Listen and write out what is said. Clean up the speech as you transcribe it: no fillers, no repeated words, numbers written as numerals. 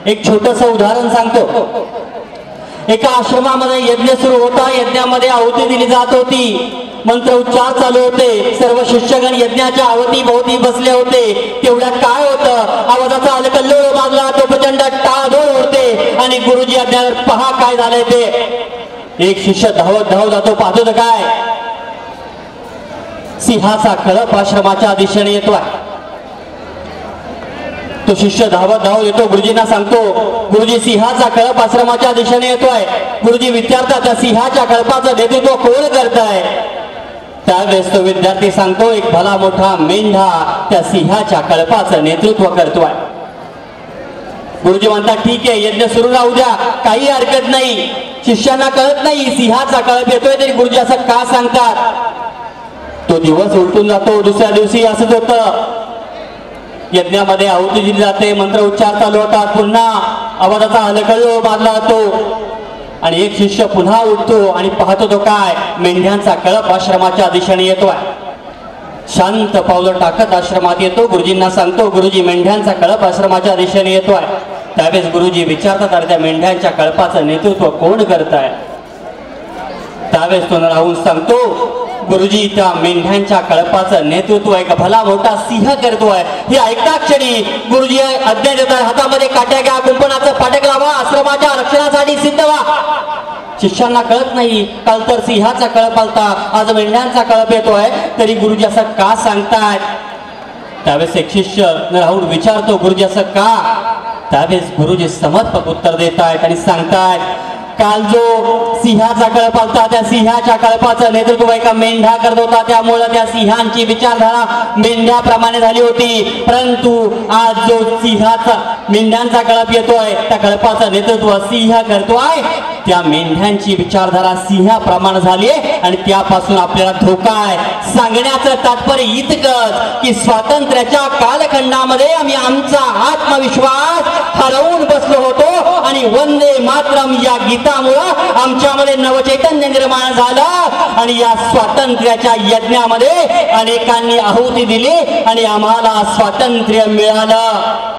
एक छोटस उदाहरण सांगतो। एका आश्रमामध्ये यज्ञ सुरू होता। यज्ञामध्ये आहुती दिली जात होती, मंत्र उच्चार चालू होते। सर्व शिष्यगण यज्ञाच्या आहुती भोवती बसले होते। तेवढ्यात काय होतं, आवाजाचा अलकल्लोळ माजला, तो प्रचंड टाळाडोळ उडते आणि गुरुजी अज्ञावर पहा काय झालंय ते। एक शिष्य धावत धावत जातो, पाहतो तर काय, सिंहाचा कळप आश्रमाच्या दिशेने येतोय। तो शिष्य धावत धावत येतो, गुरुजींना सांगतो, गुरुजी सिंहाचा कळप आश्रमाच्या दिशेने येतोय। गुरुजी विचारतात, त्या सिंहाच्या कळपाचं नेतृत्व कोण करताय? त्यावेळेस तो विद्यार्थी सांगतो, एक भला मोठा मेंढा त्या सिंहाच्या कळपाचं नेतृत्व करतोय। गुरुजी म्हणतात, ठीक आहे, यज्ञ सुरू राहू द्या, काही हरकत नाही। शिष्यांना कळत नाही सिंहाचा कळप येतोय, तरी गुरुजी असं का सांगतात? तो दिवस उलटून जातो। दुसऱ्या दिवशी असंच होतं, यज्ञामध्ये आहुती दिली जाते, मंत्र उच्चार चालू होतात, पुन्हा आवाजाचा अलकल्लोळ माजला जातो आणि एक शिष्य पुन्हा उठतो आणि पाहतो तो काय, मेंढ्यांचा कळप आश्रमाच्या दिशेने येतोय। शांत पावलं टाकत आश्रमात येतो, गुरुजींना सांगतो, गुरुजी मेंढ्यांचा कळप आश्रमाच्या दिशेने येतोय। त्यावेळेस गुरुजी विचारतात, अरे त्या मेंढ्यांच्या कळपाचं नेतृत्व कोण करताय? त्यावेळेस तो राहून सांगतो, गुरुजी त्या मेंढ्यांच्या कळपाचं नेतृत्व एक भला मोठा सिंह करतोय। हे ऐकता क्षणी गुरुजी आज्ञा देतात, हातामध्ये काट्या घ्या, कुंपणाचं फाटक लावा, आश्रमाच्या रक्षणासाठी सिद्ध व्हा। शिष्यांना कळत नाही, काल तर सिंहाचा कळप आलता, आज मेंढ्यांचा कळप येतोय, तरी गुरुजी असं का सांगतायत? त्यावेळेस एक शिष्य राहून विचारतो, गुरुजी असं का? त्यावेळेस गुरुजी समर्पक उत्तर देत आहेत आणि सांगतायत, काल जो सिंहाचा कळप आलता, त्या सिंहाच्या कळपाचं नेतृत्व एका मेंढ्या करत होता, त्यामुळे त्या सिंहांची विचारधारा मेंढ्याप्रमाणे झाली होती। परंतु आज जो सिंहाचा मेंढ्यांचा कळप येतोय, त्या कळपाचं नेतृत्व सिंह करतोय, त्या मेंढ्यांची विचारधारा सिंहाप्रमाणे झाली आणि त्यापासून आपल्याला धोका आहे। सांगण्याचं तात्पर्य इतकंच की स्वातंत्र्याच्या कालखंडामध्ये आम्ही आमचा आत्मविश्वास हरवून बसलो होतो आणि वंदे मातरम या गीतामुळं आमच्यामध्ये नवचैतन्य निर्माण झालं आणि या स्वातंत्र्याच्या यज्ञामध्ये अनेकांनी आहुती दिली आणि आम्हाला स्वातंत्र्य मिळालं।